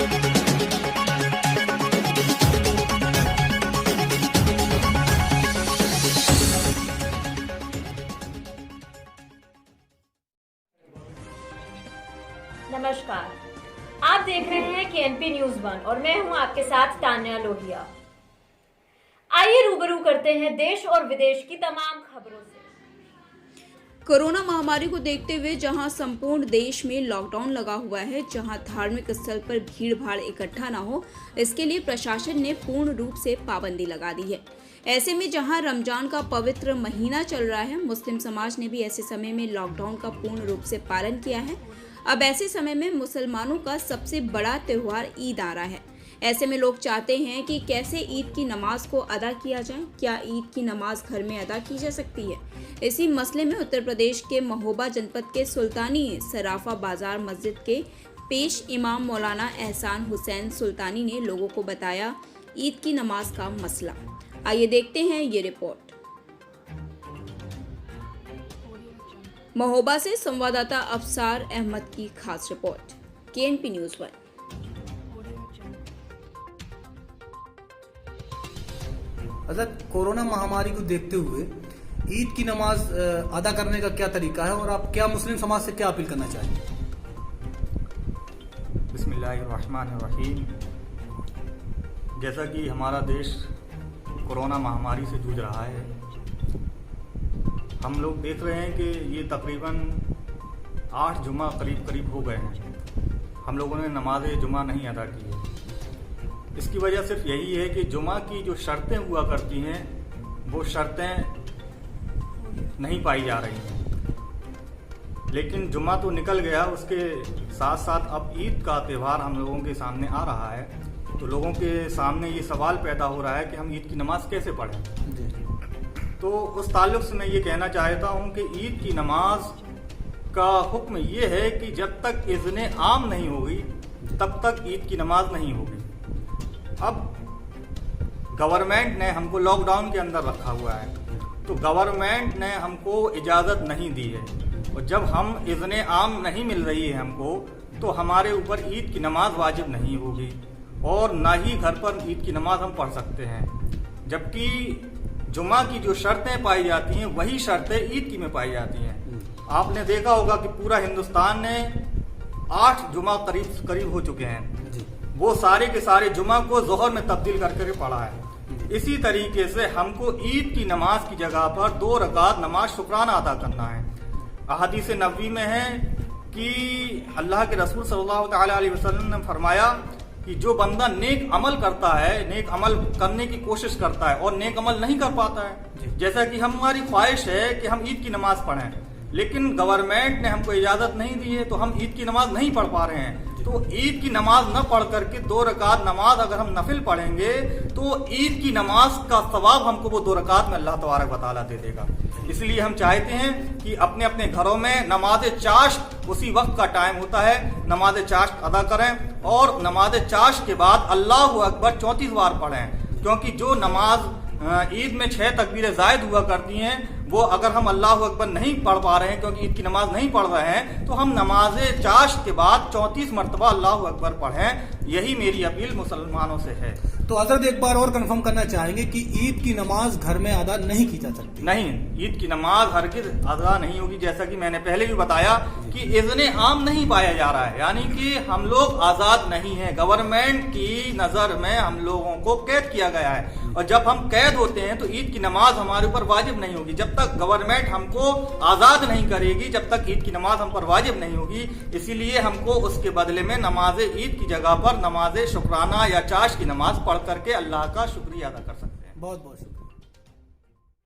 नमस्कार, आप देख रहे हैं केएनपी न्यूज 1 और मैं हूं आपके साथ तान्या लोहिया। आइए रूबरू करते हैं देश और विदेश की तमाम खबरों से। कोरोना महामारी को देखते हुए जहां संपूर्ण देश में लॉकडाउन लगा हुआ है, जहां धार्मिक स्थल पर भीड़ भाड़ इकट्ठा न हो, इसके लिए प्रशासन ने पूर्ण रूप से पाबंदी लगा दी है। ऐसे में जहां रमजान का पवित्र महीना चल रहा है, मुस्लिम समाज ने भी ऐसे समय में लॉकडाउन का पूर्ण रूप से पालन किया है। अब ऐसे समय में मुसलमानों का सबसे बड़ा त्योहार ईद आ रहा है। ऐसे में लोग चाहते हैं कि कैसे ईद की नमाज को अदा किया जाए, क्या ईद की नमाज घर में अदा की जा सकती है। इसी मसले में उत्तर प्रदेश के महोबा जनपद के सुल्तानी सराफा बाजार मस्जिद के पेश इमाम मौलाना एहसान हुसैन सुल्तानी ने लोगों को बताया ईद की नमाज का मसला। आइए देखते हैं ये रिपोर्ट। महोबा से संवाददाता अफसार अहमद की खास रिपोर्ट, केएनपी न्यूज 1। कोरोना महामारी को देखते हुए ईद की नमाज अदा करने का क्या तरीका है और आप क्या मुस्लिम समाज से क्या अपील करना चाहेंगे? बिस्मिल्लाहिर्रहमानिर्रहीम। जैसा कि हमारा देश कोरोना महामारी से जूझ रहा है, हम लोग देख रहे हैं कि ये तकरीबन 8 जुमा करीब हो गए हैं। हम लोगों ने नमाज जुमा नहीं अदा की है। इसकी वजह सिर्फ यही है कि जुमा की जो शर्तें हुआ करती हैं वो शर्तें नहीं पाई जा रही हैं। लेकिन जुमा तो निकल गया, उसके साथ साथ अब ईद का त्यौहार हम लोगों के सामने आ रहा है, तो लोगों के सामने ये सवाल पैदा हो रहा है कि हम ईद की नमाज कैसे पढ़ें। तो उस ताल्लुक से मैं ये कहना चाहता हूँ कि ईद की नमाज का हुक्म ये है कि जब तक इज़्ने आम नहीं होगी तब तक ईद की नमाज नहीं होगी। अब गवर्नमेंट ने हमको लॉकडाउन के अंदर रखा हुआ है, तो गवर्नमेंट ने हमको इजाज़त नहीं दी है, और जब हम इज़्ने आम नहीं मिल रही है हमको, तो हमारे ऊपर ईद की नमाज वाजिब नहीं होगी और ना ही घर पर ईद की नमाज हम पढ़ सकते हैं। जबकि जुमा की जो शर्तें पाई जाती हैं वही शर्तें ईद की में पाई जाती हैं। आपने देखा होगा कि पूरा हिंदुस्तान ने 8 जुमा करीब हो चुके हैं, वो सारे के सारे जुमा को जोहर में तब्दील करके पढ़ा है। इसी तरीके से हमको ईद की नमाज की जगह पर 2 रकात नमाज शुक्राना अदा करना है। अहादीस नबवी में है कि अल्लाह के रसूल सल्लल्लाहु अलैहि वसल्लम ने फरमाया कि जो बंदा नेक अमल करता है, नेक अमल करने की कोशिश करता है और नेक अमल नहीं कर पाता है, जैसा कि हमारी ख्वाहिश है कि हम ईद की नमाज पढ़ें, लेकिन गवर्नमेंट ने हमको इजाज़त नहीं दी है, तो हम ईद की नमाज नहीं पढ़ पा रहे हैं। तो ईद की नमाज न पढ़ करके 2 रकात नमाज अगर हम नफिल पढ़ेंगे तो ईद की नमाज का सवाब हमको वो 2 रकात में अल्लाह तबारक व तआला दे देगा। इसलिए हम चाहते हैं कि अपने अपने घरों में नमाज चाश्त, उसी वक्त का टाइम होता है, नमाज चाश्त अदा करें और नमाज चाश्त के बाद अल्लाहु अकबर 34 बार पढ़ें, क्योंकि जो नमाज ईद में 6 तकबीरें जायद हुआ करती हैं, वो अगर हम अल्लाहु अकबर नहीं पढ़ पा रहे हैं क्योंकि ईद की नमाज नहीं पढ़ रहे हैं, तो हम नमाज चाश्त के बाद 34 मरतबा अल्लाहु अकबर पढ़ें। यही मेरी अपील मुसलमानों से है। तो हज़रत एक बार और कंफर्म करना चाहेंगे कि ईद की नमाज घर में अदा नहीं की जा सकती? नहीं, ईद की नमाज हरगिज़ अदा नहीं होगी। जैसा कि मैंने पहले भी बताया कि इज़्ने आम नहीं पाया जा रहा है, यानी कि हम लोग आज़ाद नहीं हैं। गवर्नमेंट की नज़र में हम लोगों को कैद किया गया है, और जब हम कैद होते हैं तो ईद की नमाज हमारे ऊपर वाजिब नहीं होगी। जब तक गवर्नमेंट हमको आज़ाद नहीं करेगी, जब तक ईद की नमाज हम पर वाजिब नहीं होगी। इसीलिए हमको उसके बदले में नमाज ईद की जगह पर नमाज शुक्राना या चाश की नमाज पढ़ करके अल्लाह का शुक्रिया अदा कर सकते हैं। बहुत बहुत